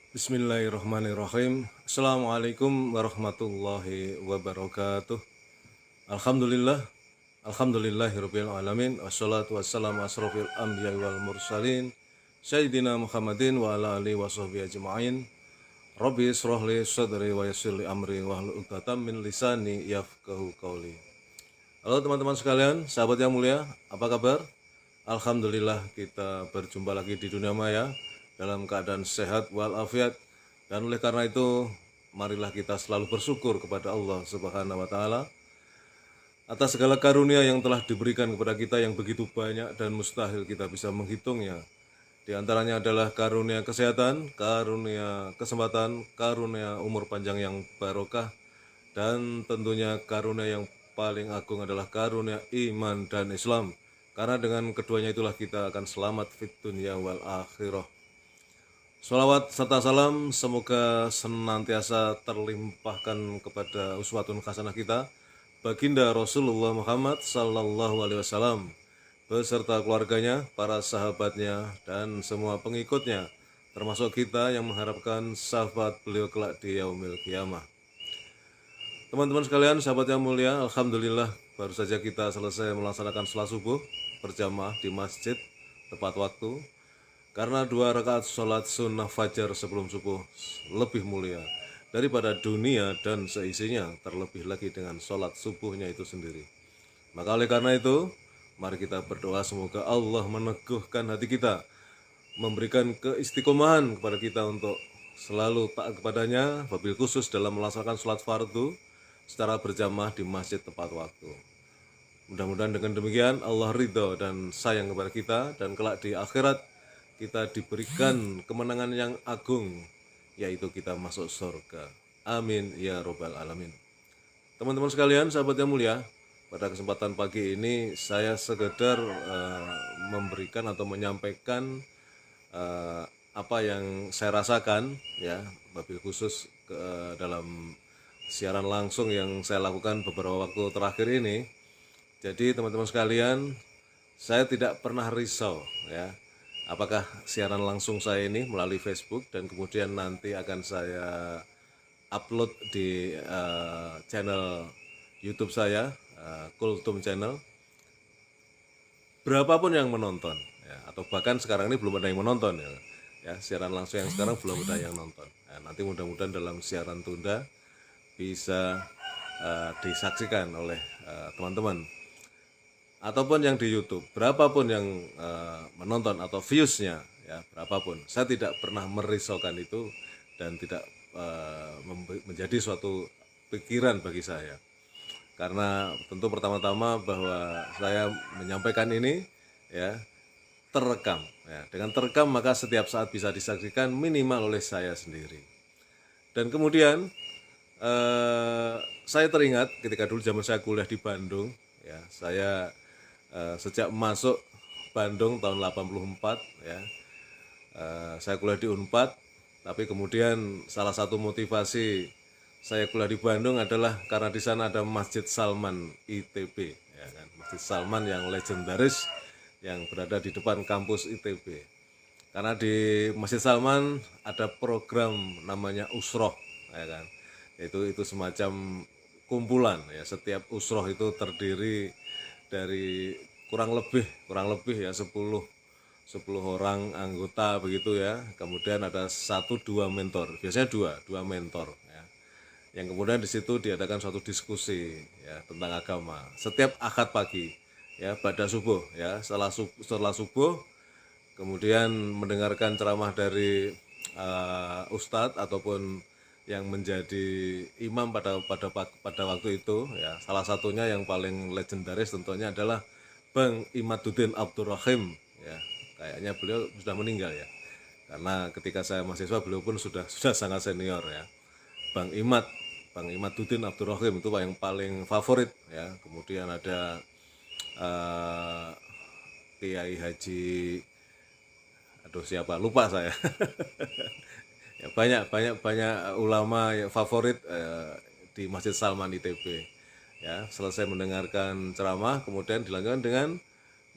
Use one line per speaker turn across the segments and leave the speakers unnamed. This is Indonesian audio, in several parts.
Bismillahirrahmanirrahim. Assalamualaikum warahmatullahi wabarakatuh. Alhamdulillah. Alhamdulillahirabbil alamin. Wassalatu wassalamu asrofil anbiya'i wal mursalin. Sayyidina Muhammadin wa ala alihi washabbihi ajma'in. Rabbi israh li sadri wa yassir li amri wahlul 'uqdatam min lisani yafqahu qawli. Halo teman-teman sekalian, sahabat yang mulia, apa kabar? Alhamdulillah kita berjumpa lagi di dunia maya dalam keadaan sehat walafiat, dan oleh karena itu marilah kita selalu bersyukur kepada Allah Subhanahu wa taala atas segala karunia yang telah diberikan kepada kita yang begitu banyak dan mustahil kita bisa menghitungnya. Di antaranya adalah karunia kesehatan, karunia kesempatan, karunia umur panjang yang barokah, dan tentunya karunia yang paling agung adalah karunia iman dan Islam. Karena dengan keduanya itulah kita akan selamat fit dunya wal akhirah. Sholawat serta salam semoga senantiasa terlimpahkan kepada uswatun hasanah kita, baginda Rasulullah Muhammad sallallahu alaihi wasallam beserta keluarganya, para sahabatnya, dan semua pengikutnya, termasuk kita yang mengharapkan syafaat beliau kelak di yaumil qiyamah. Teman-teman sekalian, sahabat yang mulia, alhamdulillah baru saja kita selesai melaksanakan salat subuh berjamaah di masjid tepat waktu. Karena 2 rakaat sholat sunnah fajar sebelum subuh lebih mulia daripada dunia dan seisinya, terlebih lagi dengan sholat subuhnya itu sendiri. Maka oleh karena itu, mari kita berdoa semoga Allah meneguhkan hati kita, memberikan keistiqomahan kepada kita untuk selalu taat kepadanya, wabil khusus dalam melaksanakan sholat fardu secara berjamaah di masjid tepat waktu. Mudah-mudahan dengan demikian Allah ridho dan sayang kepada kita, dan kelak di akhirat kita diberikan kemenangan yang agung, yaitu kita masuk surga. Amin ya robbal alamin. Teman-teman sekalian, sahabat yang mulia, pada kesempatan pagi ini saya sekedar memberikan atau menyampaikan apa yang saya rasakan, ya, wabil khusus dalam siaran langsung yang saya lakukan beberapa waktu terakhir ini. Jadi teman-teman sekalian, saya tidak pernah risau, ya, apakah siaran langsung saya ini melalui Facebook dan kemudian nanti akan saya upload di channel YouTube saya, Kultum Channel. Berapapun yang menonton, ya, atau bahkan sekarang ini belum ada yang menonton, ya, siaran langsung yang sekarang belum ada yang nonton. Nah, nanti mudah-mudahan dalam siaran tunda bisa disaksikan oleh teman-teman, ataupun yang di YouTube, berapapun yang menonton atau viewsnya, ya, berapapun, saya tidak pernah merisaukan itu dan tidak menjadi suatu pikiran bagi saya. Karena tentu pertama-tama bahwa saya menyampaikan ini, ya, terekam, ya. Dengan terekam maka setiap saat bisa disaksikan minimal oleh saya sendiri. Dan kemudian saya teringat ketika dulu zaman saya kuliah di Bandung, ya, saya sejak masuk Bandung tahun 84, ya, saya kuliah di Unpad, tapi kemudian salah satu motivasi saya kuliah di Bandung adalah karena di sana ada Masjid Salman ITB, ya kan, Masjid Salman yang legendaris yang berada di depan kampus ITB. Karena di Masjid Salman ada program namanya Usroh, ya kan, itu semacam kumpulan, ya. Setiap usroh itu terdiri dari kurang lebih ya 10 orang anggota begitu, ya. Kemudian ada 1-2 mentor, biasanya dua mentor, ya, yang kemudian di situ diadakan suatu diskusi, ya, tentang agama setiap akad pagi, ya, pada subuh, ya, setelah subuh kemudian mendengarkan ceramah dari ustadz ataupun yang menjadi imam pada waktu itu, ya. Salah satunya yang paling legendaris tentunya adalah Bang Imaduddin Abdurrahim, ya. Kayaknya beliau sudah meninggal, ya. Karena ketika saya mahasiswa beliau pun sudah sangat senior, ya. Bang Imaduddin Abdurrahim itu yang paling favorit, ya. Kemudian ada Kiai Haji, aduh siapa, lupa saya. Ya, banyak ulama yang favorit di Masjid Salman ITB, ya. Selesai mendengarkan ceramah kemudian dilanjutkan dengan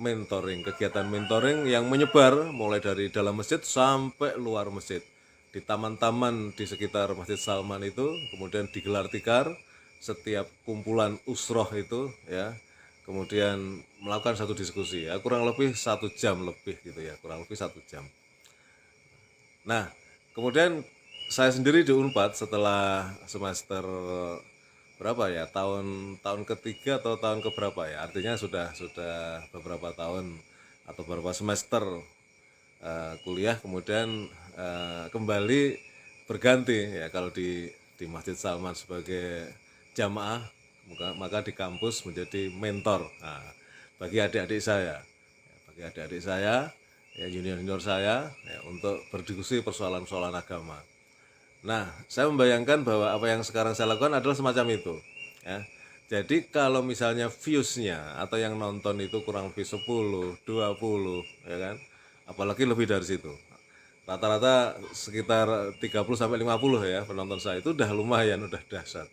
mentoring, kegiatan mentoring yang menyebar mulai dari dalam masjid sampai luar masjid. di taman-taman di sekitar Masjid Salman itu, kemudian digelar tikar setiap kumpulan usroh itu ya, kemudian melakukan satu diskusi ya, kurang lebih 1 jam lebih gitu ya, kurang lebih 1 jam. Nah, kemudian saya sendiri di Unpad setelah semester berapa ya, tahun ketiga atau tahun keberapa ya, artinya sudah beberapa tahun atau beberapa semester kuliah, kemudian kembali berganti ya, kalau di Masjid Salman sebagai jamaah, maka di kampus menjadi mentor. Nah, bagi adik-adik saya, bagi adik-adik saya, ya junior-junior saya, ya, untuk berdiskusi persoalan-persoalan agama. Nah, saya membayangkan bahwa apa yang sekarang saya lakukan adalah semacam itu. Ya. Jadi kalau misalnya viewsnya atau yang nonton itu kurang lebih 10, 20, ya kan, apalagi lebih dari situ. Rata-rata sekitar 30 sampai 50 ya penonton saya, itu udah lumayan, udah dahsyat.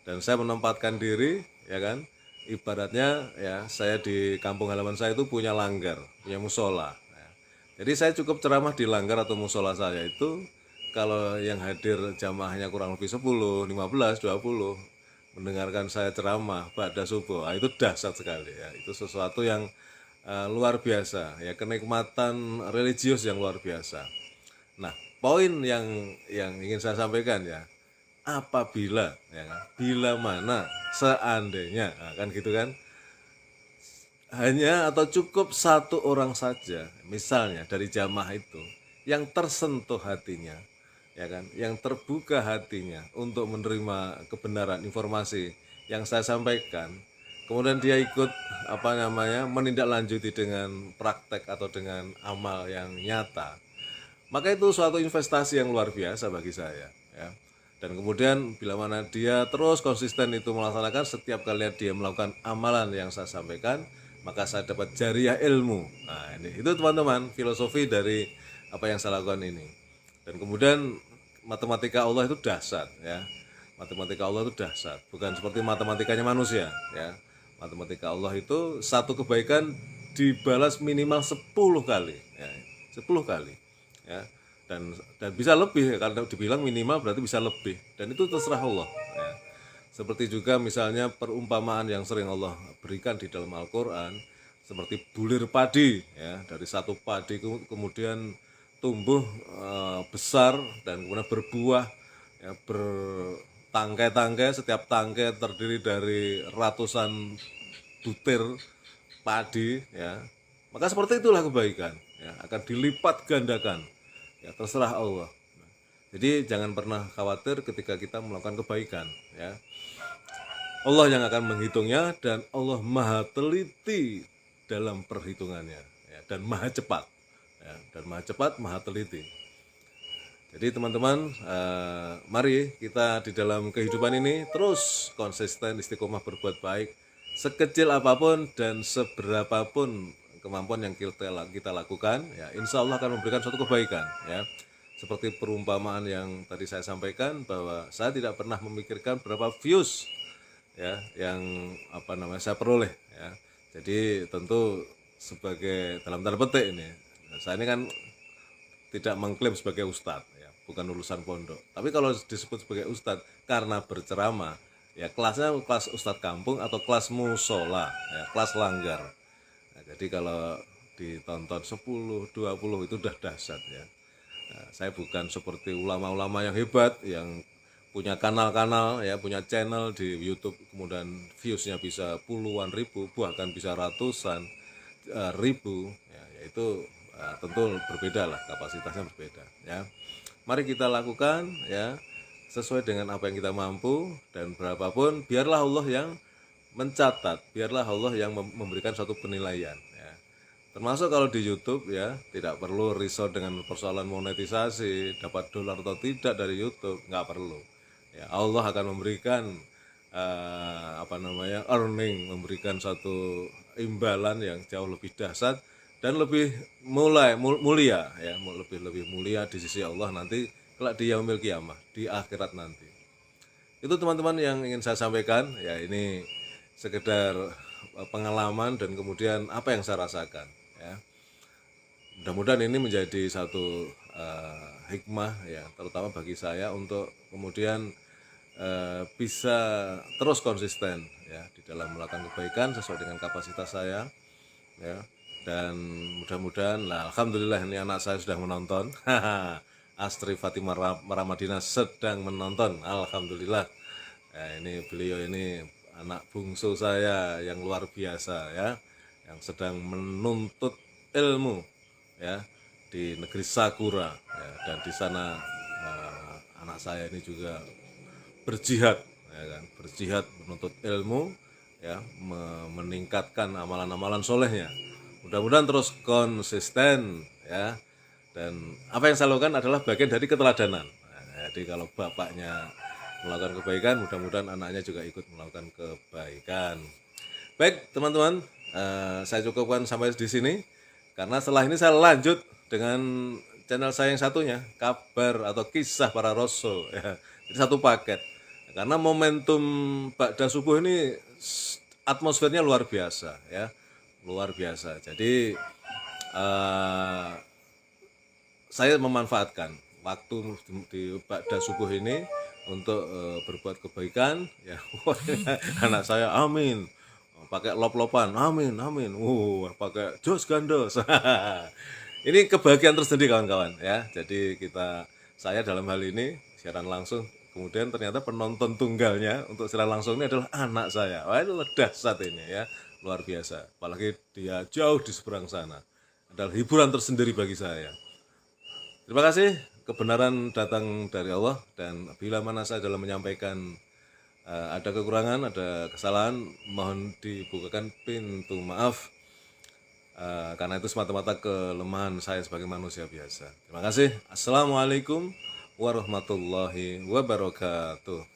Dan saya menempatkan diri, ya kan, ibaratnya ya saya di kampung halaman saya itu punya langgar, punya musola. Ya. Jadi saya cukup ceramah di langgar atau musola saya itu, kalau yang hadir jamaahnya kurang lebih 10, 15, 20 mendengarkan saya ceramah pada subuh, itu dahsyat sekali ya. Itu sesuatu yang luar biasa ya, kenikmatan religius yang luar biasa. Nah, poin yang ingin saya sampaikan ya, apabila ya kan, bila mana seandainya, nah, kan gitu kan, hanya atau cukup satu orang saja misalnya dari jamaah itu yang tersentuh hatinya, ya kan, yang terbuka hatinya untuk menerima kebenaran informasi yang saya sampaikan, kemudian dia ikut menindaklanjuti dengan praktek atau dengan amal yang nyata, maka itu suatu investasi yang luar biasa bagi saya ya. Dan kemudian bila mana dia terus konsisten itu melaksanakan, setiap kali dia melakukan amalan yang saya sampaikan, maka saya dapat jariah ilmu. Nah, ini itu teman-teman filosofi dari apa yang saya lakukan ini. Dan kemudian matematika Allah itu dahsyat ya. Matematika Allah itu dahsyat, bukan seperti matematikanya manusia ya. Matematika Allah itu satu kebaikan dibalas minimal 10 kali ya. 10 kali ya, dan bisa lebih, karena dibilang minimal berarti bisa lebih, dan itu terserah Allah ya. Seperti juga misalnya perumpamaan yang sering Allah berikan di dalam Al-Quran, seperti bulir padi ya, dari satu padi kemudian tumbuh besar dan kemudian berbuah ya, bertangkai-tangkai, setiap tangkai terdiri dari ratusan butir padi ya, maka seperti itulah kebaikan ya, akan dilipat gandakan ya, terserah Allah. Jadi jangan pernah khawatir ketika kita melakukan kebaikan ya, Allah yang akan menghitungnya, dan Allah maha teliti dalam perhitungannya ya, dan maha cepat ya, dan maha cepat, maha teliti. Jadi teman-teman, mari kita di dalam kehidupan ini terus konsisten istiqomah berbuat baik, sekecil apapun dan seberapapun kemampuan yang kita lakukan ya, insya Allah akan memberikan suatu kebaikan ya. Seperti perumpamaan yang tadi saya sampaikan, bahwa saya tidak pernah memikirkan berapa views ya yang saya peroleh ya. Jadi tentu sebagai dalam tanda petik ini, saya ini kan tidak mengklaim sebagai ustadz ya, bukan lulusan pondok. Tapi kalau disebut sebagai ustadz karena berceramah ya, kelasnya kelas ustadz kampung atau kelas musola ya, kelas langgar. Nah, jadi kalau ditonton 10, 20 itu udah dahsyat ya. Nah, saya bukan seperti ulama-ulama yang hebat yang punya kanal-kanal ya, punya channel di YouTube, kemudian viewsnya bisa puluhan ribu, bahkan bisa ratusan ribu ya, yaitu tentu berbeda lah, kapasitasnya berbeda ya. Mari kita lakukan ya sesuai dengan apa yang kita mampu, dan berapapun biarlah Allah yang mencatat, biarlah Allah yang memberikan suatu penilaian ya. Termasuk kalau di YouTube ya, tidak perlu risau dengan persoalan monetisasi, dapat dolar atau tidak dari YouTube, nggak perlu. Ya, Allah akan memberikan earning, memberikan satu imbalan yang jauh lebih dahsyat dan lebih mulia ya, lebih mulia di sisi Allah nanti kelak di yaumil kiamah, di akhirat nanti. Itu teman-teman yang ingin saya sampaikan ya, ini sekedar pengalaman dan kemudian apa yang saya rasakan ya. Mudah-mudahan ini menjadi satu hikmah ya, terutama bagi saya untuk kemudian bisa terus konsisten ya di dalam melakukan kebaikan sesuai dengan kapasitas saya ya. Dan mudah-mudahan lah, alhamdulillah ini anak saya sudah menonton. Astri Fatimah Ramadina sedang menonton, alhamdulillah. Nah, ini beliau ini anak bungsu saya yang luar biasa ya, yang sedang menuntut ilmu ya di negeri Sakura ya, dan di sana anak saya ini juga berjihad ya kan, berjihad menuntut ilmu ya, meningkatkan amalan-amalan solehnya. Mudah-mudahan terus konsisten ya. Dan apa yang saya lakukan adalah bagian dari keteladanan. Nah, jadi kalau bapaknya melakukan kebaikan, mudah-mudahan anaknya juga ikut melakukan kebaikan. Baik teman-teman, saya cukupkan sampai di sini. Karena setelah ini saya lanjut dengan channel saya yang satunya, kabar atau kisah para rasul ya. Itu satu paket. Karena momentum ba'da subuh ini atmosfernya luar biasa ya. Luar biasa. Jadi saya memanfaatkan waktu di ba'da subuh ini untuk berbuat kebaikan ya. Anak saya amin, pakai lop-lopan amin amin, pakai jos gandos. Ini kebahagiaan tersendiri kawan-kawan ya. Jadi saya dalam hal ini siaran langsung, kemudian ternyata penonton tunggalnya untuk siaran langsung ini adalah anak saya. Wah, itu dahsyat ini ya, luar biasa. Apalagi dia jauh di seberang sana, adalah hiburan tersendiri bagi saya. Terima kasih, kebenaran datang dari Allah, dan bila mana saya dalam menyampaikan ada kekurangan, ada kesalahan, mohon dibukakan pintu maaf, karena itu semata-mata kelemahan saya sebagai manusia biasa. Terima kasih. Assalamualaikum warahmatullahi wabarakatuh.